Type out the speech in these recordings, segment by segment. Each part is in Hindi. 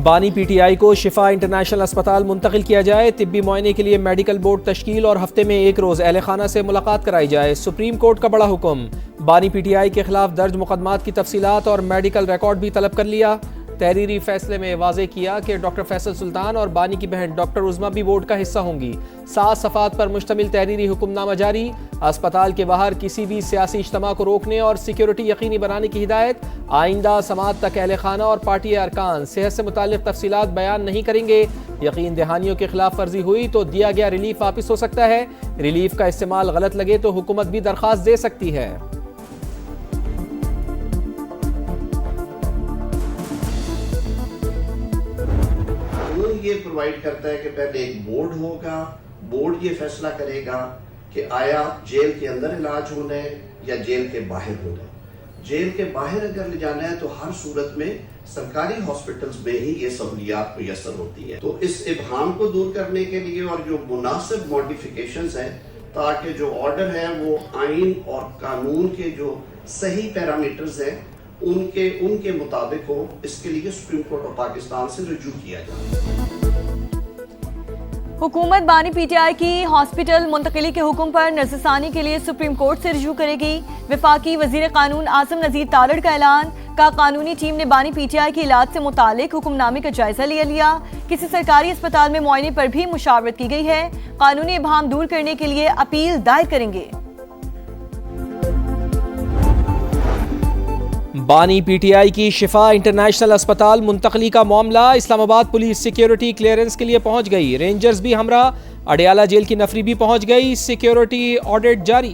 बानी पीटीआई को शिफा इंटरनेशनल अस्पताल मुंतकिल किया जाए, तिब्बी मुआयने के लिए मेडिकल बोर्ड तश्कील और हफ्ते में एक रोज अहले खाना से मुलाकात कराई जाए। सुप्रीम कोर्ट का बड़ा हुक्म, बानी पीटीआई के खिलाफ दर्ज मुकदमात की तफसीलात और मेडिकल रिकॉर्ड भी तलब कर लिया। तहरीरी फैसले में वाज़ेह किया कि डॉक्टर फैसल सुल्तान और बानी की बहन डॉक्टर उज़मा भी बोर्ड का हिस्सा होंगी। 7 सफ़ात पर मुश्तमिल तहरीरी हुक्मनामा जारी। अस्पताल के बाहर किसी भी सियासी इज्तिमा को रोकने और सिक्योरिटी यकीनी बनाने की हिदायत। आइंदा समात तक अहले खाना और पार्टी अरकान सेहत से मुताल्लिक़ तफसीलात बयान नहीं करेंगे। यकीन दहानियों के खिलाफ वर्जी हुई तो दिया गया रिलीफ वापस हो सकता है। रिलीफ का इस्तेमाल गलत लगे तो हुकूमत भी दरख्वास्त दे सकती है। ये प्रोवाइड करता है कि पहले एक बोर्ड होगा, बोर्ड ये फैसला करेगा कि आया जेल के अंदर इलाज होना है या जेल के बाहर होना है। जेल के बाहर अगर ले जाना है तो हर सूरत में सरकारी हॉस्पिटल्स में ही ये सहूलियात मुयसर होती है। तो इस इबहाम को दूर करने के लिए और जो मुनासिब मॉडिफिकेशंस हैं ताकि जो ऑर्डर है वो आइन और कानून के जो सही पैरामीटर्स हैं उनके मुताबिक हो, इसके लिए सुप्रीम कोर्ट ऑफ पाकिस्तान से रुजू किया जाए। हुकूमत बानी पीटीआई की हॉस्पिटल मुंतकिली के हुक्म पर नज़रसानी के लिए सुप्रीम कोर्ट से रुजू करेगी। वफाकी वजीर कानून आसिम नज़ीर तारड़ का ऐलान का कानूनी टीम ने बानी पीटीआई के इलाज से मुतालिक हुक्मनामे का जायजा लिया। किसी सरकारी अस्पताल में मुआयने पर भी मुशावरत की गई है। कानूनी इबहाम दूर करने के लिए अपील दायर करेंगे। बानी पीटीआई की शिफा इंटरनेशनल अस्पताल मुंतकली का मामला, इस्लामाबाद पुलिस सिक्योरिटी क्लियरेंस के लिए पहुंच गई। रेंजर्स भी हमरा, अडियाला जेल की नफरी भी पहुंच गई। सिक्योरिटी ऑडिट जारी।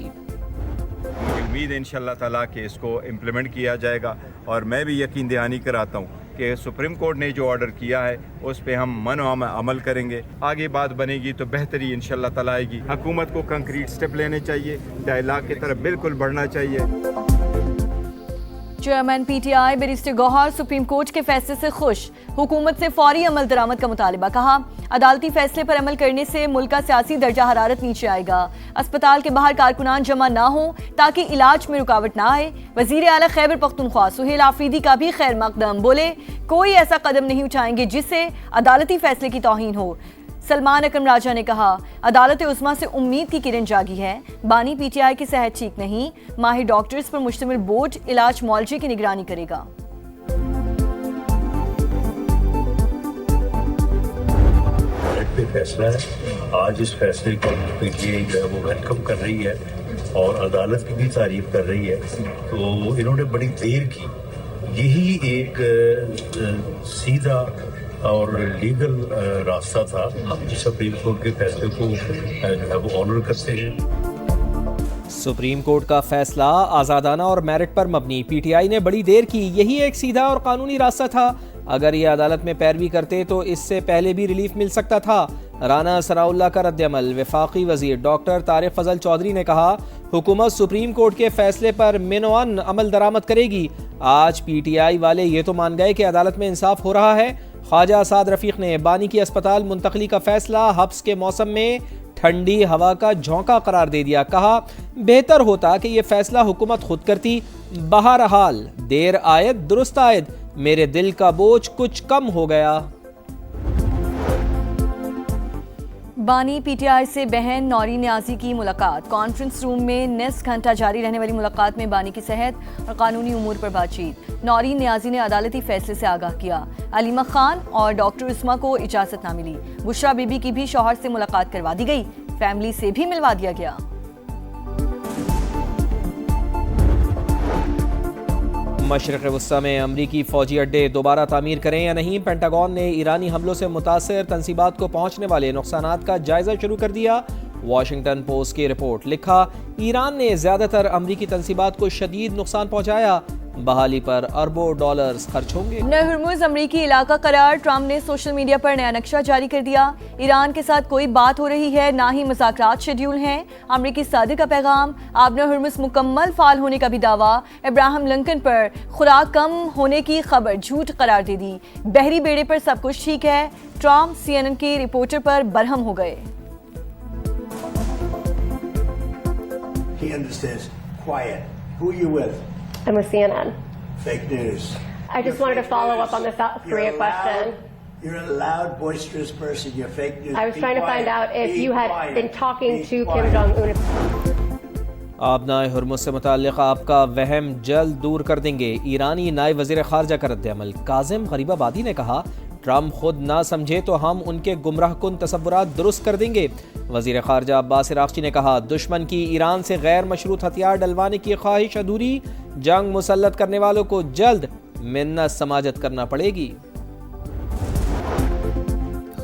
उम्मीद है इंशाल्लाह ताला कि इसको इम्प्लीमेंट किया जाएगा और मैं भी यकीन दहानी कराता हूँ कि सुप्रीम कोर्ट ने जो ऑर्डर किया है उस पर हम मन अमल करेंगे। आगे बात बनेगी तो बेहतरी इंशाल्लाह ताला आएगी। हुकूमत को कंक्रीट स्टेप लेने चाहिए, डायलॉग की तरफ बिल्कुल बढ़ना चाहिए। Chairman PTI barrister Gohar supreme court के फैसले से खुश, हुकूमत से फौरी अमल दरामद का मुतालिबा। कहा, अदालती फैसले पर अमल करने से मुल्क का सियासी दर्जा हरारत नीचे आएगा। अस्पताल के बाहर कारकुनान जमा ना हो ताकि इलाज में रुकावट ना आए। वजीर आला खैबर पख्तूनख्वा सुहेल आफरीदी का भी खैर मकदम, बोले कोई ऐसा कदम नहीं उठाएंगे जिससे अदालती फैसले की तौहीन हो। सलमान अकरम राजा ने कहा, अदालत उस्मा से उम्मीद की किरण जागी है। बानी पीटीआई की सेहत ठीक नहीं, माहिर डॉक्टर्स पर मुश्तमिल बोर्ड इलाज मौलजी की निगरानी करेगा। पे फैसला है, आज इस फैसले को पीटीआई जो है वो वेलकम कर रही है और अदालत की भी तारीफ कर रही है। तो इन्होंने बड़ी देर की, यही एक सीधा और लीगल रास्ता था। हम सुप्रीम कोर्ट के फैसले को जो है वो ऑनर करते हैं। सुप्रीम कोर्ट का फैसला आज़ादाना और मेरिट पर मबनी। पीटीआई ने बड़ी देर की, यही एक सीधा और कानूनी रास्ता था। अगर ये अदालत में पैरवी करते तो इससे पहले भी रिलीफ मिल सकता था। राना सराउल्लाह का रद्द-ए-अमल। वफाकी वजीर डॉक्टर तारिक फजल चौधरी ने कहा, हुकूमत सुप्रीम कोर्ट के फैसले पर मिनोअन अमल दरामद करेगी। आज पीटीआई वाले ये तो मान गए कि अदालत में इंसाफ हो रहा है। ख्वाजा असाद रफीक ने बानी की अस्पताल मुंतकली का फैसला हब्स के मौसम में ठंडी हवा का झोंका करार दे दिया। कहा, बेहतर होता कि यह फैसला हुकूमत खुद करती। बहरहाल देर आयद दुरुस्त आयद, मेरे दिल का बोझ कुछ कम हो गया। बानी पीटीआई से बहन नौरी न्याजी की मुलाकात। कॉन्फ्रेंस रूम में निस्फ घंटा जारी रहने वाली मुलाकात में बानी की सेहत और कानूनी उमूर पर बातचीत। नौरी न्याजी ने अदालती फैसले से आगाह किया। अलीमा खान और डॉक्टर उस्मा को इजाजत ना मिली। बुशरा बीबी की भी शौहर से मुलाकात करवा दी गई, फैमिली से भी मिलवा दिया गया। मशरक़ वस्ता में अमरीकी फौजी अड्डे दोबारा तामीर करें या नहीं, पेंटागन ने ईरानी हमलों से मुतासर तंसीबात को पहुंचने वाले नुकसानात का जायजा शुरू कर दिया। वॉशिंगटन पोस्ट की रिपोर्ट। लिखा, ईरान ने ज्यादातर अमरीकी तंसीबात को शदीद नुकसान पहुंचाया। बहाली पर अरबों डॉलर्स खर्च होंगे। हुर्मुज़ अमरीकी इलाका करार। ट्रंप ने सोशल मीडिया पर नया नक्शा जारी कर दिया। ईरान के साथ कोई बात हो रही है, ना ही मुज़ाकरात शेड्यूल हैं। अमरीकी सदर का पैगाम। आबना हुर्मुज़ मुकम्मल फाल होने का भी दावा। इब्राहिम लिंकन पर खुराक कम होने की खबर झूठ करार दे दी। बहरी बेड़े पर सब कुछ ठीक है। ट्रंप CNN के रिपोर्टर पर बरहम हो गए। He understands. Quiet. Who are you with? I'm with CNN. Fake news. I just wanted to follow up on the South Korea question. You're a loud, boisterous person. You're fake news. I was Be trying to find quiet. out if Be you had quiet. been talking Be to Kim quiet. Jong-un. आबनाए Hormuz से मुताल्लिक़ आपका वहम जल्द दूर कर देंगे। ईरानी नायब वज़ीर ख़ारजा का रद्द-ए-अमल। काज़िम गरीबाबादी ने कहा, ट्रम्प खुद ना समझे तो हम उनके गुमराह कुन तसव्वुरात दुरुस्त कर देंगे। वज़ीर ख़ारजा अब्बास इराक़ची ने कहा, दुश्मन की ईरान से गैर मशरूत हथियार डलवाने की ख्वाहिश अधूरी, जंग मुसल्लत करने वालों को जल्द मिन्नत समाजत करना पड़ेगी।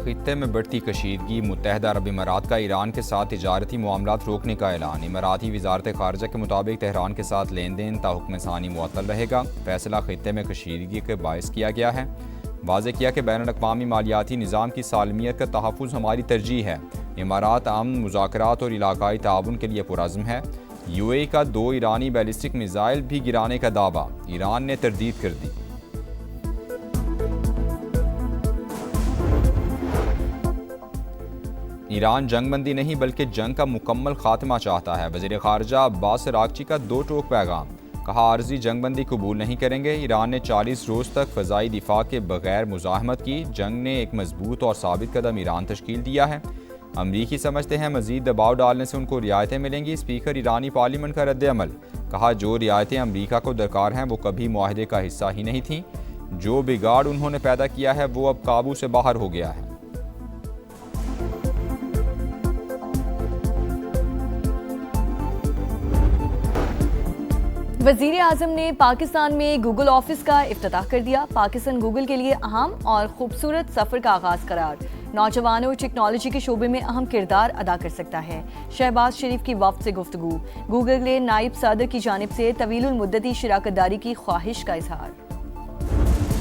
खित्ते में बढ़ती कशीदगी, मुत्तहदा अरब इमारात का ईरान के साथ तिजारती मामलात रोकने का ऐलान। इमाराती वजारत ख़ारजा के मुताबिक तेहरान के साथ लेन देन ताहुक्म सानी मुअत्तल रहेगा। फैसला खित्ते में कशीदगी के बायस किया गया है। वाज़ेह किया कि बैनुल-अक़वामी मालियाती निज़ाम की सालमियत का तहफ़्फ़ुज़ हमारी तरजीह है। इमारात अमन, मुज़ाकरात और इलाकाई ताउन के लिए पुरअज़्म है। UAE का 2 ईरानी बैलिस्टिक मिसाइल भी गिराने का दावा, ईरान ने तरदीद कर दी। ईरान जंगबंदी नहीं बल्कि जंग का मुकम्मल खात्मा चाहता है। वज़ीर ख़ारजा अब्बास इराक़ची का 2 टोक पैगाम। कहा, आर्जी जंगबंदी कबूल नहीं करेंगे। ईरान ने 40 रोज़ तक फ़ज़ाई दिफा के बगैर मुज़ाहमत की। जंग ने एक मजबूत और साबित कदम ईरान तश्कील दिया है। अमरीकी समझते हैं मज़ीद दबाव डालने से उनको रियायतें मिलेंगी। स्पीकर ईरानी पार्लियामेंट का रद्द-ए-अमल। कहा, जो रियायतें अमरीका को दरकार हैं वो कभी मुआहदे का हिस्सा ही नहीं थीं। जो बिगाड़ उन्होंने पैदा किया है वो अब काबू से बाहर हो गया है। वज़ीर आज़म ने पाकिस्तान में गूगल ऑफिस का इफ्तिताह कर दिया। पाकिस्तान गूगल के लिए अहम और खूबसूरत सफ़र का आगाज़ करार। नौजवानों टेक्नोलॉजी के शोबे में अहम किरदार अदा कर सकता है। शहबाज शरीफ की वफ़द से गुफ्तगू। गूगल के नायब सदर की जानिब से तवीलुल मुद्दती शिराकतदारी की ख्वाहिश का इजहार।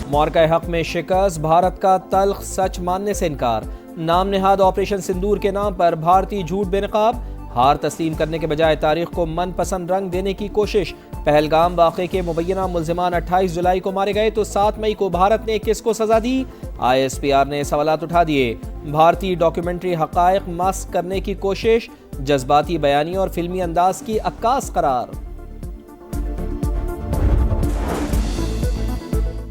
मौरका हक में शिकस्त, भारत का तल्ख सच मानने से इनकार। नाम नेहाद ऑपरेशन सिंदूर के नाम पर भारतीय झूठ बेनकाब। हार तस्लीम करने के बजाय तारीख को मनपसंद रंग देने की कोशिश। पहलगाम वाक़े के मुबैना मुल्ज़िमान 28 जुलाई को मारे गए तो 7 मई को भारत ने किसको सजा दी? ISPR ने सवालात उठा दिए। भारतीय डॉक्यूमेंट्री हक़ाइक़ मस्क करने की कोशिश, जज्बाती बयानी और फिल्मी अंदाज की अक्कास करार।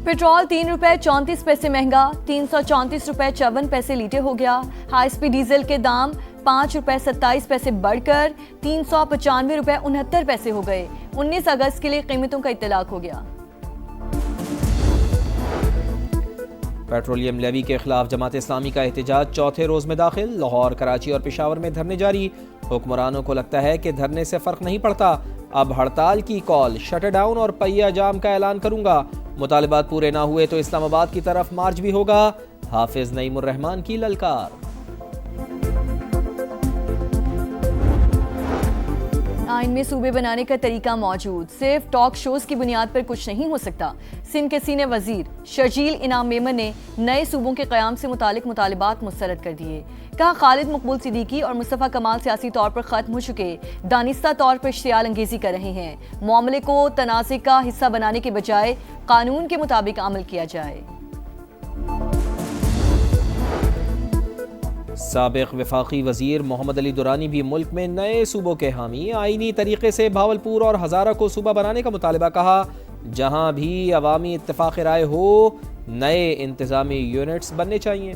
पेट्रोल 3 रुपए 34 पैसे महंगा, 334 रुपए 54 पैसे लीटर हो गया। हाई स्पीड डीजल के दाम 5 रुपए 27 पैसे बढ़कर 395 रुपए 69 पैसे हो गए। 19 अगस्त के लिए कीमतों का इत्तलाक हो गया। पेट्रोलियम लेवी के खिलाफ जमात इस्लामी का एहतजाज चौथे रोज में दाखिल। लाहौर, कराची और पेशावर में धरने जारी। हुक्मरानों को लगता है कि धरने से फर्क नहीं पड़ता, अब हड़ताल की कॉल, शटर डाउन और पहिया जाम का ऐलान करूंगा। मुतालिबात पूरे ना हुए तो इस्लामाबाद की तरफ मार्च भी होगा। हाफिज नईमुर रहमान की ललकार। आइन में सूबे बनाने का तरीका मौजूद, सिर्फ टॉक शोज की बुनियाद पर कुछ नहीं हो सकता। सिंध के सीने वजीर शर्जील इनाम मेमन ने नए सूबों के क़याम से मुतालिक मुतालिबात मुस्तरद कर दिए। कहा, खालिद मकबूल सिद्दीकी और मुस्तफ़ा कमाल सियासी तौर पर ख़त्म हो चुके, दानिस्ता तौर पर इश्तियाल अंगेजी कर रहे हैं। मामले को तनाज़े का हिस्सा बनाने के बजाय कानून के मुताबिक अमल किया जाए। साबिक़ वफाकी वजीर मोहम्मद अली दुरानी भी मुल्क में नए सूबों के हामी। आईनी तरीके से भावलपुर और हज़ारा को सूबा बनाने का मुतालिबा। कहा, जहां भी अवामी इत्तेफाक राय हो, नए इंतजामी यूनिट्स बनने चाहिए।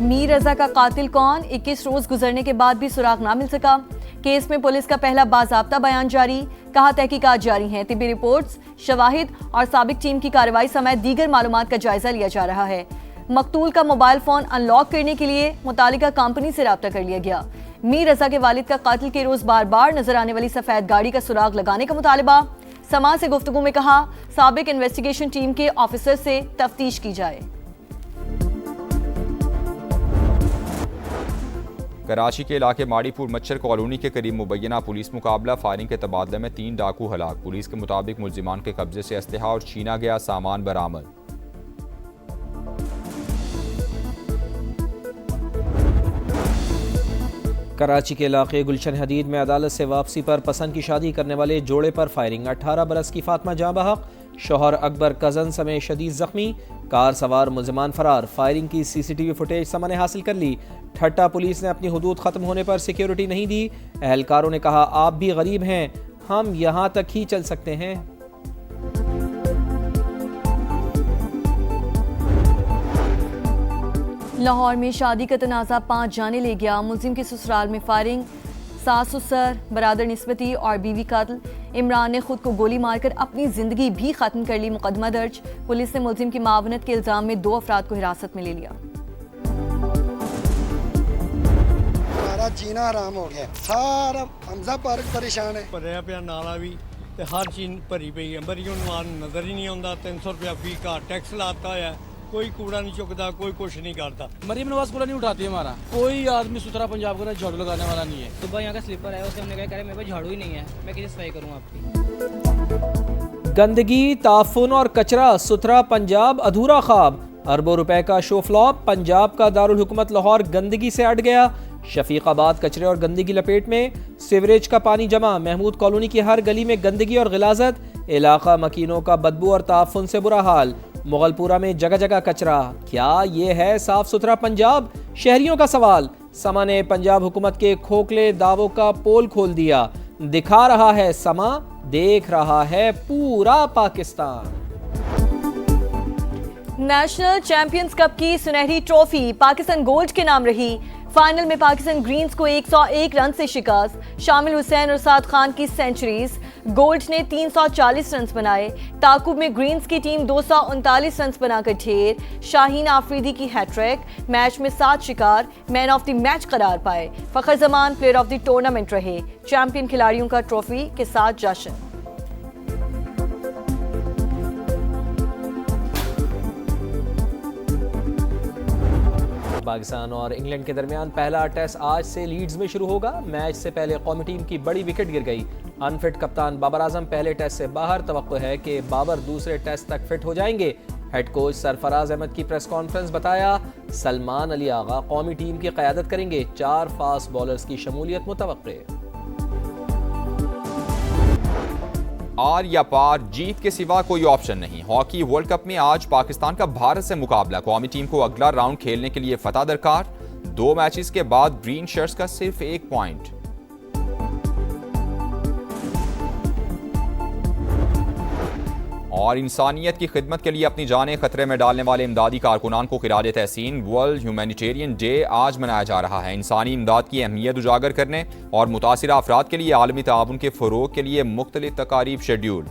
मीर रजा का कातिल कौन, 21 रोज गुजरने के बाद भी सुराग ना मिल सका। केस में पुलिस का पहला बाज़ाब्ता बयान जारी। कहा, तहकीकात जारी हैं, तिब्बी रिपोर्ट्स, शवाहिद और साबिक टीम की कार्रवाई समेत दीगर मालूमात का जायजा लिया जा रहा है। मकतूल का मोबाइल फोन अनलॉक करने के लिए मुतालिका कंपनी से राब्ता कर लिया गया। मीर रजा के वालिद का कातिल के रोज बार बार नजर आने वाली सफेद गाड़ी का सुराग लगाने का मुतालिबा। समा से गुफ्तगू में कहा, साबिक इन्वेस्टिगेशन टीम के ऑफिसर से तफ्तीश की जाए। कराची के इलाके माड़ीपुर मच्छर कॉलोनी के करीब मुबैना पुलिस मुकाबला, फायरिंग के तबादले में 3 डाकू हलाक। पुलिस के मुताबिक मुल्जिमान के कब्जे से असलहा और छीना गया सामान बरामद। कराची के इलाके गुलशन हदीद में अदालत से वापसी पर पसंद की शादी करने वाले जोड़े पर फायरिंग। 18 बरस की फातिमा जाँ बहक, शौहर अकबर कजन समेत शदीद जख्मी। कार सवार मुल्जिमान फरार। फायरिंग की CCTV फुटेज समा ने हासिल कर ली। ठट्टा पुलिस ने अपनी हुदूद ख़त्म होने पर सिक्योरिटी नहीं दी। अहलकारों ने कहा, आप भी गरीब हैं, हम यहाँ तक ही चल सकते हैं। लाहौर में शादी का तनाज़ा 5 जाने ले गया। मुलजिम के ससुराल में फायरिंग, सास ससुर, बरादर निस्बती और बीवी कत्ल। इमरान ने खुद को गोली मारकर अपनी जिंदगी भी खत्म कर ली। मुकदमा दर्ज। पुलिस ने मुलजिम की मावनत के इल्जाम में 2 अफराद को हिरासत में ले लिया। हमारा जीना हराम हो गया, सारा हमजा पार्क परेशान है। भरिया पिया नाला भी ते हर चीज भरी पई है। मरीओ नजर ही नहीं आता। 300 रुपया फी का टैक्स लाता है। कोई कूड़ा नहीं चुकता, कोई कुछ नहीं करता। मरीम नवाज कूड़ा नहीं उठाती हमारा। कोई आदमी सुथरा पंजाब का झाड़ू लगाने वाला नहीं है। सुबह यहाँ का स्लीपर है, उससे हमने कहा मेरे पास झाड़ू ही नहीं है, मैं कैसे सफाई करूँ आपकी। गंदगी, ताफुन और कचरा, सुथरा पंजाब अधूरा ख्वाब। अरबों रुपए का शो फ्लॉप। पंजाब का दारुल हुकूमत लाहौर गंदगी से अट गया। शफीकाबाद कचरे और गंदगी लपेट में। सीवरेज का पानी जमा। महमूद कॉलोनी की हर गली में गंदगी और गिलाजत। इलाका मकीनों का बदबू और ताफुन से बुरा हाल। मुगलपुरा में जगह जगह कचरा। क्या ये है साफ सुथरा पंजाब? शहरियों का सवाल। समा ने पंजाब हुकूमत के खोखले दावों का पोल खोल दिया। दिखा रहा है समा, देख रहा है पूरा पाकिस्तान। नेशनल चैंपियंस कप की सुनहरी ट्रॉफी पाकिस्तान गोल्ड के नाम रही। फाइनल में पाकिस्तान ग्रीन्स को 101 रन से शिकस्त। शामिल हुसैन और साद खान की सेंचुरीज। गोल्ड ने 340 रन बनाए। ताकुब में ग्रीन्स की टीम 239 रन बनाकर ढेर। शाहीन आफरीदी की हैट्रिक। मैच में 7 शिकार। मैन ऑफ द मैच करार पाए। Fakhar Zaman player of the tournament रहे। चैंपियन खिलाड़ियों का ट्रॉफी के साथ जश्न। पाकिस्तान और इंग्लैंड के दरमियान पहला टेस्ट आज से लीड्स में शुरू होगा। मैच से पहले कौमी टीम की बड़ी विकेट गिर गई। अनफिट कप्तान बाबर आजम पहले टेस्ट से बाहर। तवक्को है कि बाबर दूसरे टेस्ट तक फिट हो जाएंगे। हेड कोच सरफराज अहमद की प्रेस कॉन्फ्रेंस। बताया सलमान अली आगा कौमी टीम की क़यादत करेंगे। 4 फास्ट बॉलर्स की शमूलियत मुतवक्के। आर या पार, जीत के सिवा कोई ऑप्शन नहीं। हॉकी वर्ल्ड कप में आज पाकिस्तान का भारत से मुकाबला। कौमी टीम को अगला राउंड खेलने के लिए फतह दरकार। 2 मैचेस के बाद ग्रीन शर्ट्स का सिर्फ 1 पॉइंट। और इंसानियत की खिदमत के लिए अपनी जानें खतरे में डालने वाले इमदादी कारकुनान को खिराज तहसीन। वर्ल्ड ह्यूमैनिटेरियन डे आज मनाया जा रहा है। इंसानी इमदाद की अहमियत उजागर करने और मुतासिरा अफराद के लिए आलमी ताउन के फ़रोग़ के लिए मुख्तलिफ तकारीब शेड्यूल।